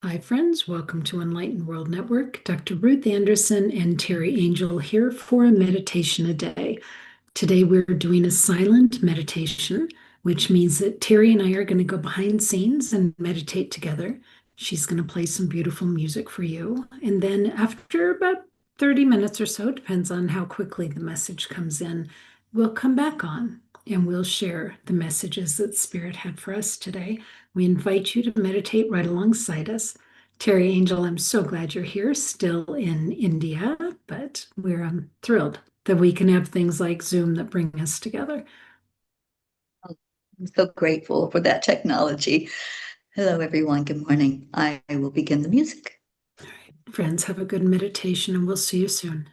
Hi, friends. Welcome to Enlightened World Network. Dr. Ruth Anderson and Teri Angel here for a meditation a day. Today, we're doing a silent meditation, which means that Teri and I are going to go behind scenes and meditate together. She's going to play some beautiful music for you. And then, after about 30 minutes or so, depends on how quickly the message comes in, we'll come back on and we'll share the messages that Spirit had for us today. We invite you to meditate right alongside us. Teri Angel, I'm so glad you're here, still in India, but we're thrilled that we can have things like Zoom that bring us together. I'm so grateful for that technology. Hello, everyone. Good morning. I will begin the music. All right, friends, have a good meditation and we'll see you soon.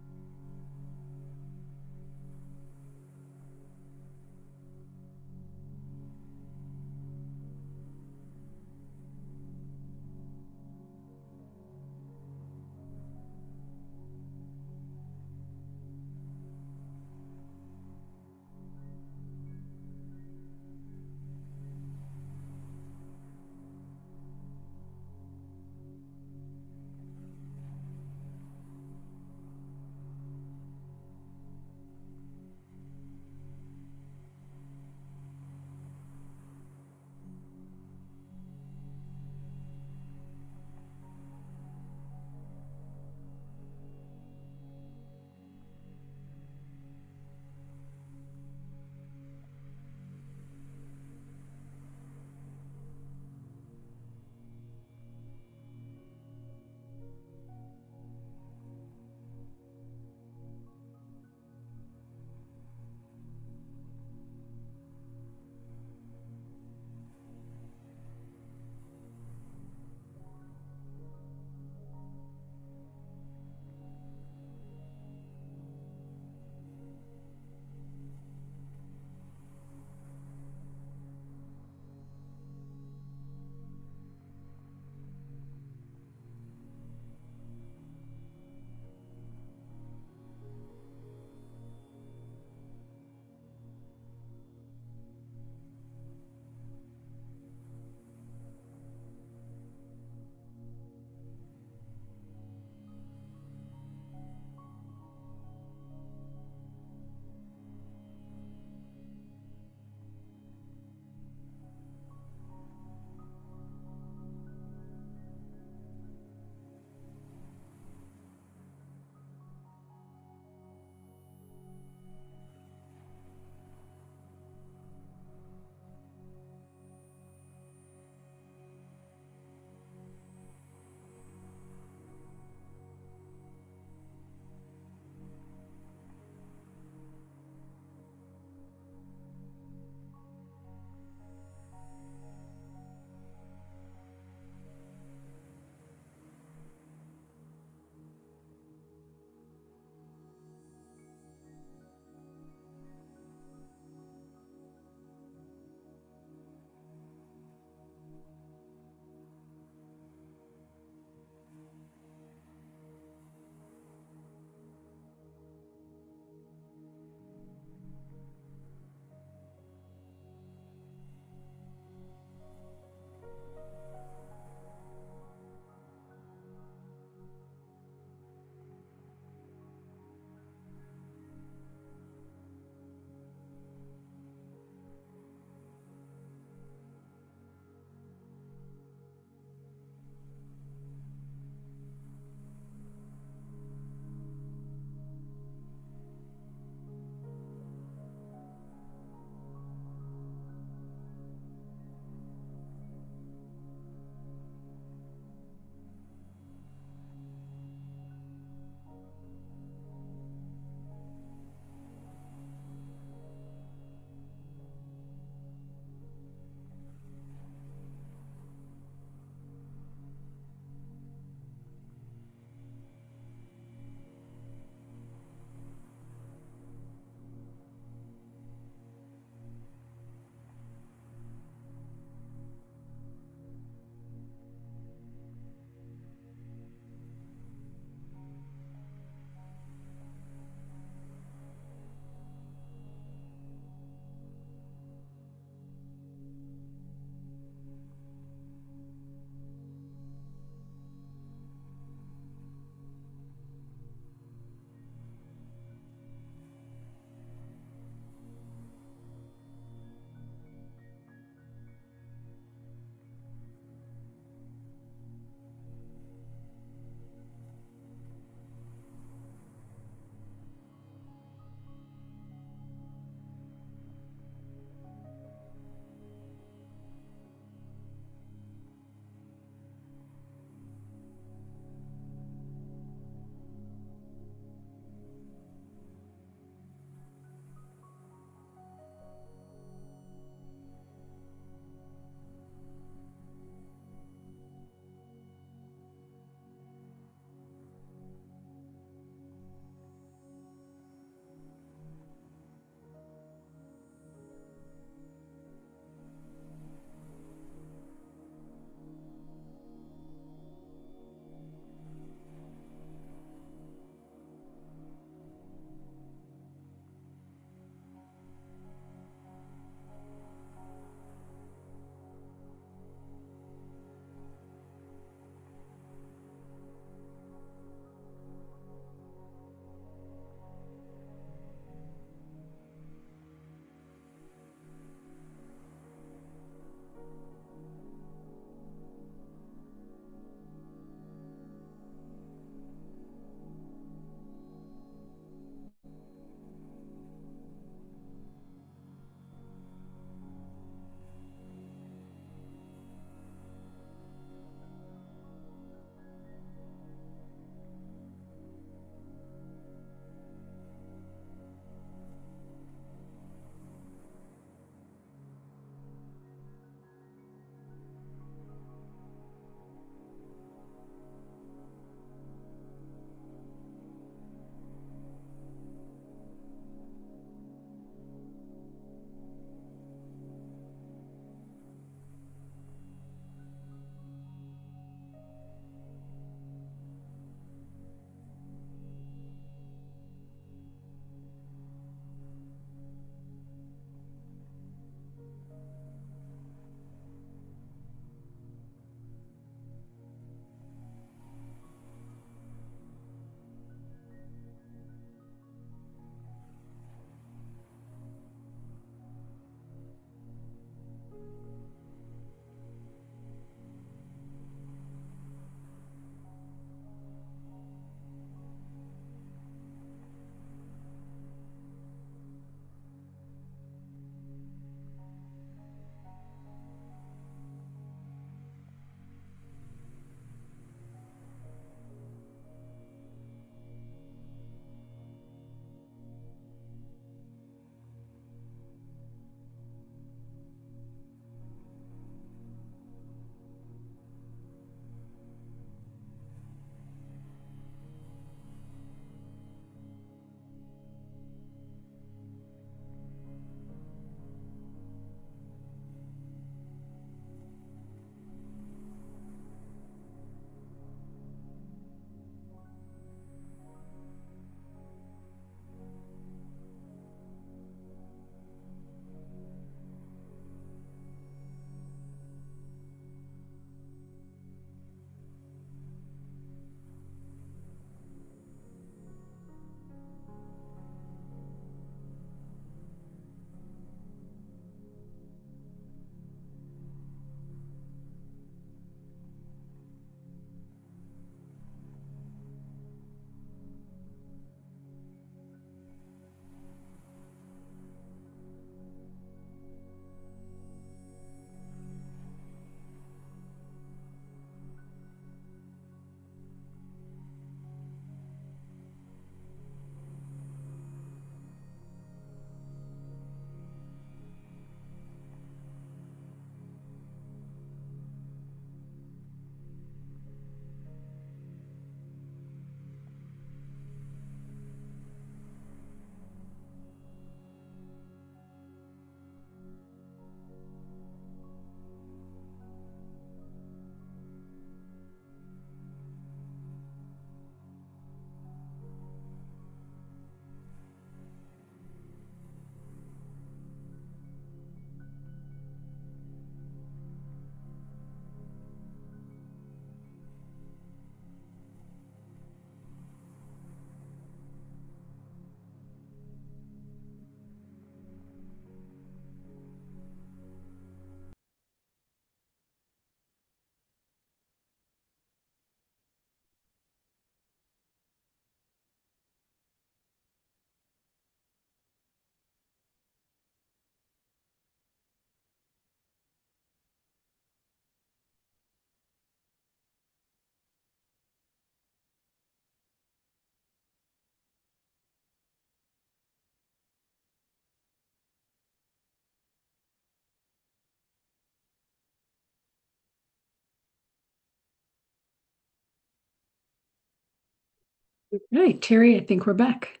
Okay, Teri, I think we're back.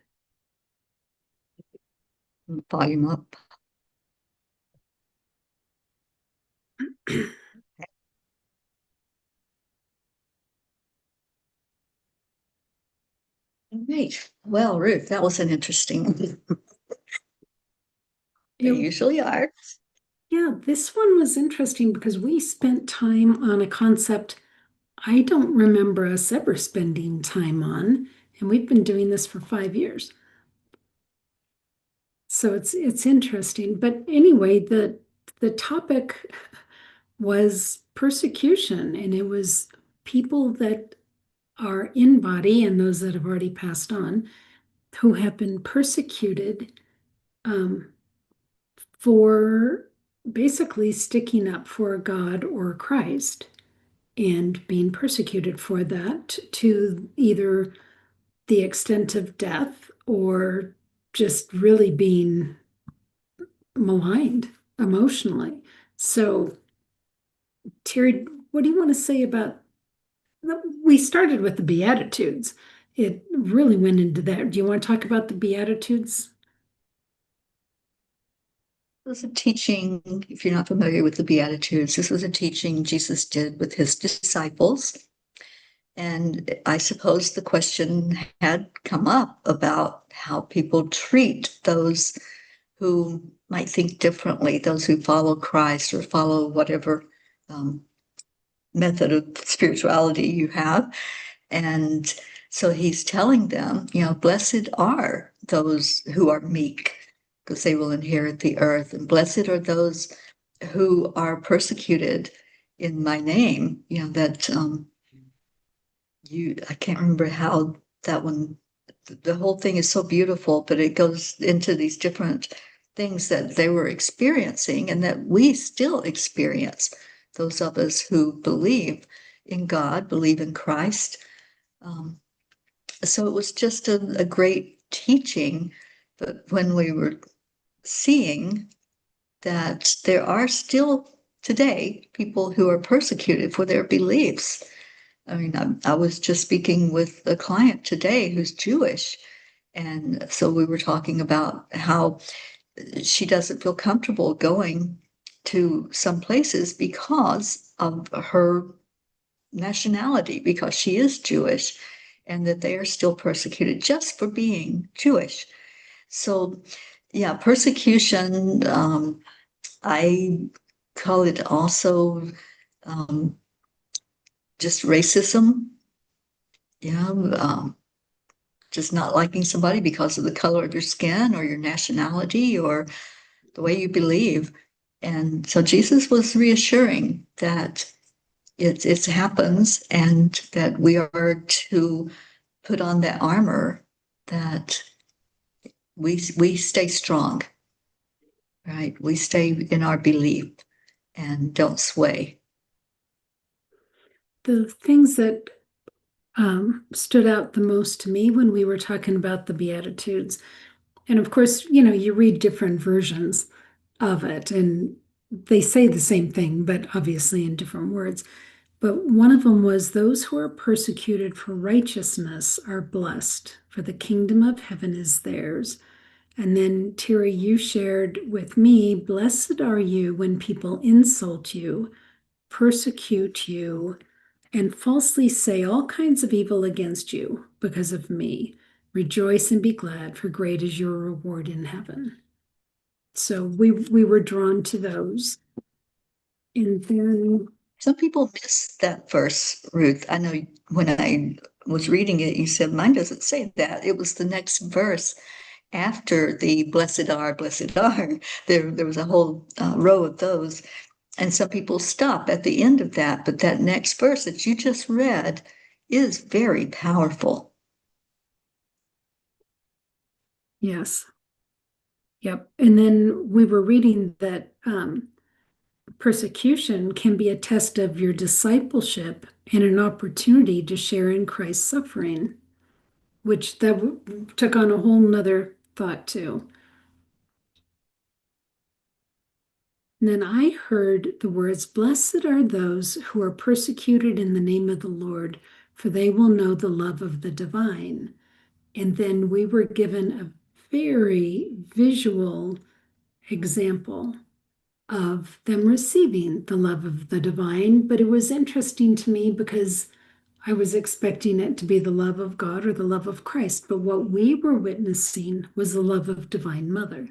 Volume up. Great. Well, Ruth, that was an interesting. They Yeah, usually are. yeah, this one was interesting because we spent time on a concept I don't remember us ever spending time on, and we've been doing this for 5 years. So it's interesting. But anyway, the topic was persecution, and it was people that are in body and those that have already passed on who have been persecuted um, for basically sticking up for God or Christ and being persecuted for that to either the extent of death or just really being maligned emotionally. So, Terry, what do you want to say about? We started with the Beatitudes. It really went into that. Do you want to talk about the Beatitudes? This was a teaching, if you're not familiar with the Beatitudes, this was a teaching Jesus did with his disciples. And I suppose the question had come up about how people treat those who might think differently, those who follow Christ or follow whatever um, method of spirituality you have. And so he's telling them, blessed are those who are meek, because they will inherit the earth. And blessed are those who are persecuted in my name, that I can't remember how that one, the whole thing is so beautiful, but it goes into these different things that they were experiencing and that we still experience, those of us who believe in God, believe in Christ. Um, so it was just a great teaching. But when we were seeing that there are still today people who are persecuted for their beliefs. I mean, I was just speaking with a client today who's Jewish. And so we were talking about how she doesn't feel comfortable going to some places because of her nationality, because she is Jewish, and that they are still persecuted just for being Jewish. So, yeah, persecution, I call it also um, just racism, yeah, just not liking somebody because of the color of your skin or your nationality or the way you believe. And so Jesus was reassuring that it happens and that we are to put on that armor, that we stay strong, right? We stay in our belief and don't sway. The things that stood out the most to me when we were talking about the Beatitudes, and of course, you read different versions of it, and they say the same thing, but obviously in different words. But one of them was, those who are persecuted for righteousness are blessed, for the kingdom of heaven is theirs. And then, Terry, you shared with me, blessed are you when people insult you, persecute you, and falsely say all kinds of evil against you because of me. Rejoice and be glad, for great is your reward in heaven. So we were drawn to those. And then, Some people miss that verse, Ruth. I know when I was reading it, you said mine doesn't say that. It was the next verse after the blessed are. There was a whole row of those. And some people stop at the end of that. But that next verse that you just read is very powerful. yes, yep. And then we were reading that persecution can be a test of your discipleship and an opportunity to share in Christ's suffering, which that took on a whole nother thought too. And then I heard the words, blessed are those who are persecuted in the name of the Lord, for they will know the love of the divine. And then we were given a very visual example of them receiving the love of the divine. But it was interesting to me because I was expecting it to be the love of God or the love of Christ. But what we were witnessing was the love of Divine Mother.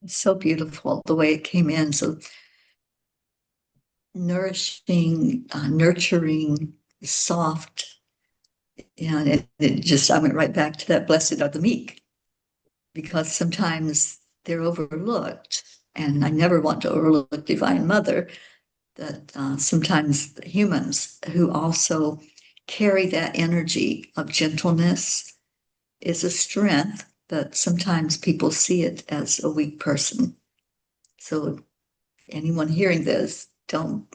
It's so beautiful the way it came in. So nourishing, nurturing, soft. And it just, I went right back to that blessed are the meek, because sometimes they're overlooked. And I never want to overlook Divine Mother, that sometimes humans who also carry that energy of gentleness is a strength, but sometimes people see it as a weak person. So anyone hearing this, don't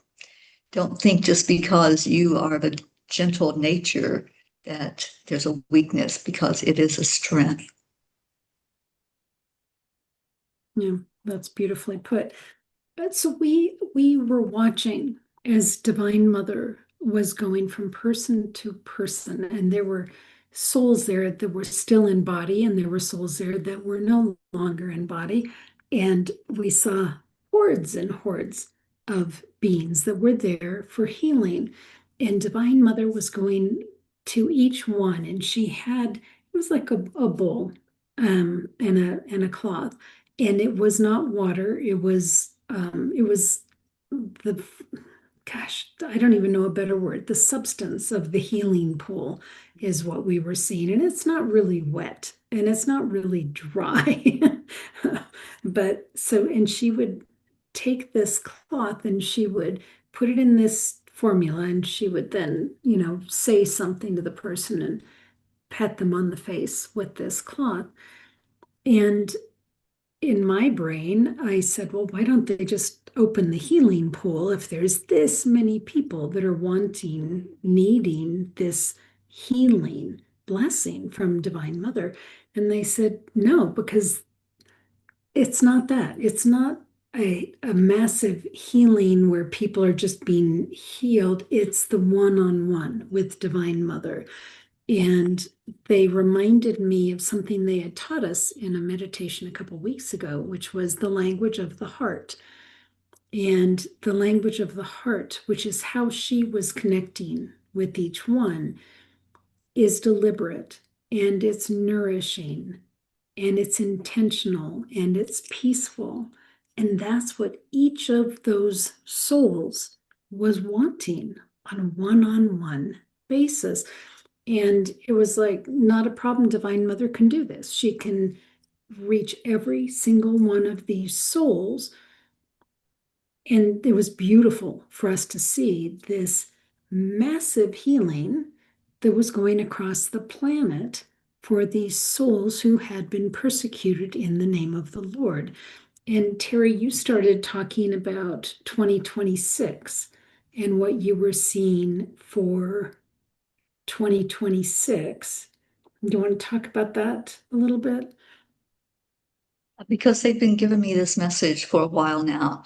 think just because you are of a gentle nature that there's a weakness, because it is a strength. Yeah, that's beautifully put. But so we were watching as Divine Mother was going from person to person, and there were souls there that were still in body, and there were souls there that were no longer in body. And we saw hordes and hordes of beings that were there for healing. And Divine Mother was going to each one, and she had, it was like a bowl and a cloth, and it was not water. It was the, gosh, I don't even know a better word. The substance of the healing pool is what we were seeing, and it's not really wet and it's not really dry. But so, and she would take this cloth and she would put it in this formula, and she would then, say something to the person and pat them on the face with this cloth. And in my brain, I said, well, why don't they just open the healing pool if there's this many people that are wanting, needing this healing blessing from Divine Mother? And they said, no, because it's not that. It's not a massive healing where people are just being healed. It's the one-on-one with Divine Mother. And they reminded me of something they had taught us in a meditation a couple weeks ago, which was the language of the heart. And the language of the heart, which is how she was connecting with each one, is deliberate and it's nourishing and it's intentional and it's peaceful. And that's what each of those souls was wanting on a one-on-one basis. And it was like, not a problem. Divine Mother can do this. She can reach every single one of these souls. And it was beautiful for us to see this massive healing that was going across the planet for these souls who had been persecuted in the name of the Lord. And Teri, you started talking about 2026 and what you were seeing for 2026. Do you want to talk about that a little bit? Because they've been giving me this message for a while now.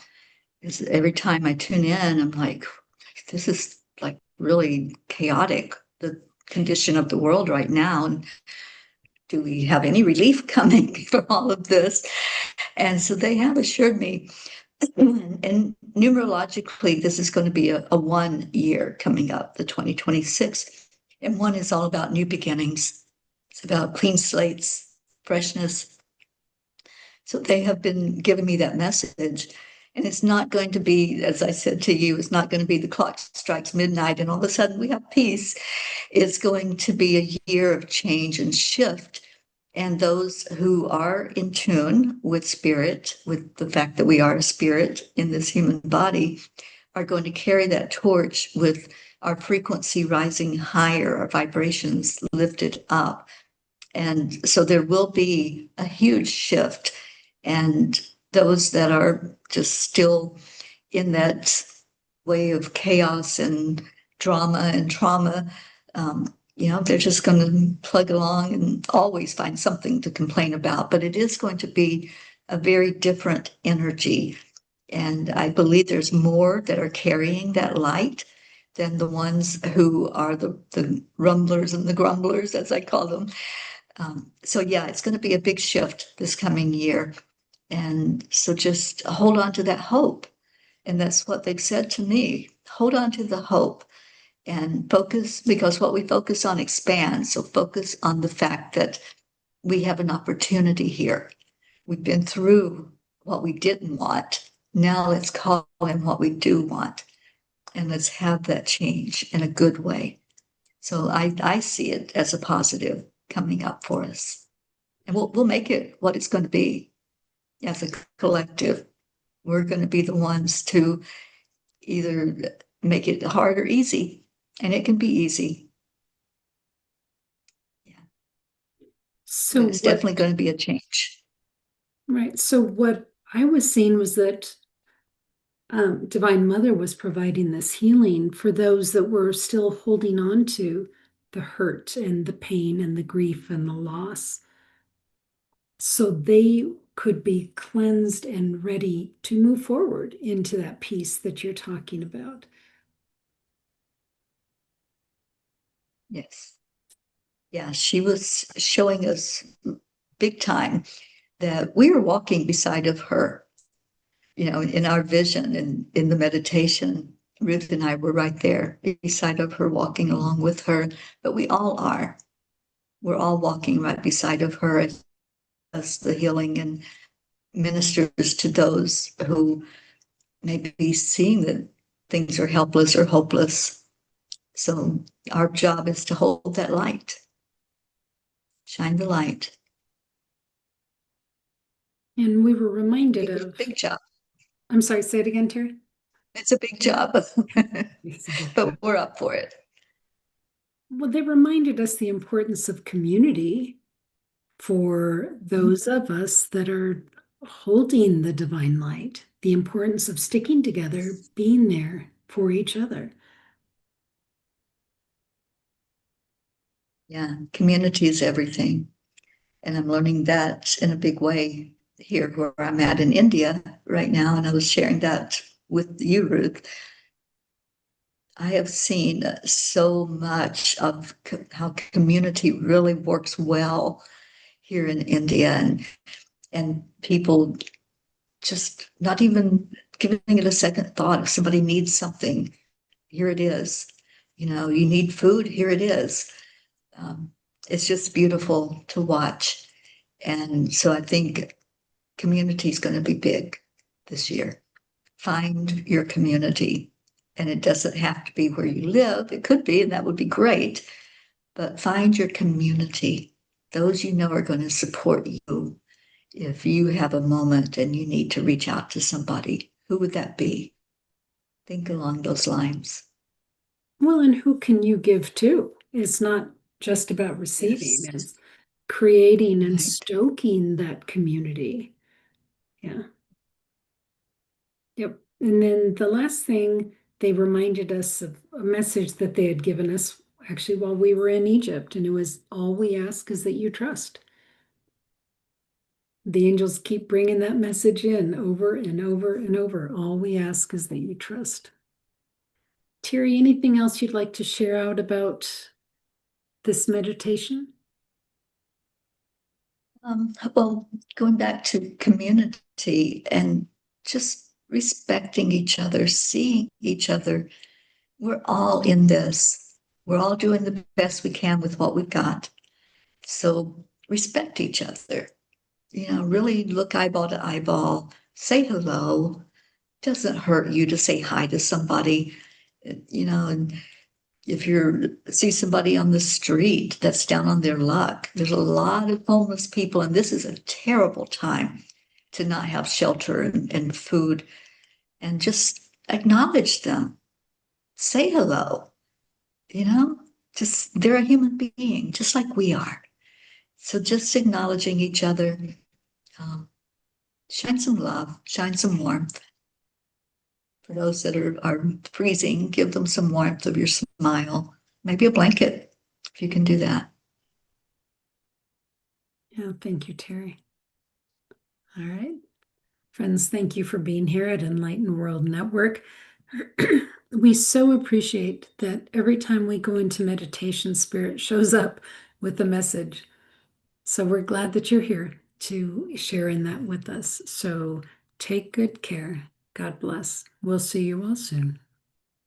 Is every time I tune in, I'm like, this is like really chaotic, the condition of the world right now. And do we have any relief coming from all of this? And so they have assured me, and numerologically, this is going to be a 1 year coming up, the 2026. And one is all about new beginnings. It's about clean slates, freshness. So they have been giving me that message. And it's not going to be, as I said to you, it's not going to be the clock strikes midnight and all of a sudden we have peace. It's going to be a year of change and shift. And those who are in tune with spirit, with the fact that we are a spirit in this human body, are going to carry that torch with our frequency rising higher, our vibrations lifted up. And so there will be a huge shift. And those that are just still in that way of chaos and drama and trauma, they're just going to plug along and always find something to complain about. But it is going to be a very different energy. And I believe there's more that are carrying that light. than the ones who are the rumblers and the grumblers, as I call them. So yeah, it's going to be a big shift this coming year. And so just hold on to that hope. And that's what they've said to me. Hold on to the hope and focus, because what we focus on expands. So focus on the fact that we have an opportunity here. We've been through what we didn't want. Now let's call in what we do want. And let's have that change in a good way. So I see it as a positive coming up for us. And we'll make it what it's going to be as a collective. We're going to be the ones to either make it hard or easy. And it can be easy. Yeah. So But it's definitely going to be a change. right. So what I was saying was that Divine Mother was providing this healing for those that were still holding on to the hurt and the pain and the grief and the loss. So they could be cleansed and ready to move forward into that peace that you're talking about. Yes. Yeah, she was showing us big time that we were walking beside of her, in our vision and in the meditation. Ruth and I were right there beside of her, walking along with her, but we all are. We're all walking right beside of her as the healing and ministers to those who may be seeing that things are helpless or hopeless. So our job is to hold that light, shine the light. And we were reminded It's a of, big job. I'm sorry, say it again, Teri. It's a big job, It's a big but job. we're up for it. Well, they reminded us the importance of community for those of us that are holding the divine light, the importance of sticking together, being there for each other. Yeah, community is everything. And I'm learning that in a big way here where I'm at in India right now. And I was sharing that with you, Ruth. I have seen so much of how community really works well here in India, and people just not even giving it a second thought. If somebody needs something, here it is. You need food, here it is. Um, it's just beautiful to watch. And so I think community is going to be big this year. Find your community. And it doesn't have to be where you live. It could be, and that would be great. But find your community. Those are going to support you. If you have a moment and you need to reach out to somebody, who would that be? Think along those lines. Well, and who can you give to? It's not just about receiving, Yes, it's creating and right. stoking that community. Yeah. Yep. And then the last thing, they reminded us of a message that they had given us actually while we were in Egypt. And it was, all we ask is that you trust. The angels keep bringing that message in over and over and over. All we ask is that you trust. Teri, anything else you'd like to share out about this meditation? Well, going back to community and just respecting each other, seeing each other, we're all in this. We're all doing the best we can with what we've got. So respect each other. Really look eyeball to eyeball, say hello. Doesn't hurt you to say hi to somebody, and if you see somebody on the street that's down on their luck, there's a lot of homeless people, and this is a terrible time to not have shelter and food, and just acknowledge them. Say hello, you know, just they're a human being, just like we are. So just acknowledging each other, um, shine some love, shine some warmth. For those that are freezing, give them some warmth of your smile, maybe a blanket if you can do that. Yeah, thank you, Teri. All right. Friends, thank you for being here at Enlightened World Network. we so appreciate that every time we go into meditation, Spirit shows up with a message. So we're glad that you're here to share in that with us. So take good care. God bless. We'll see you all soon.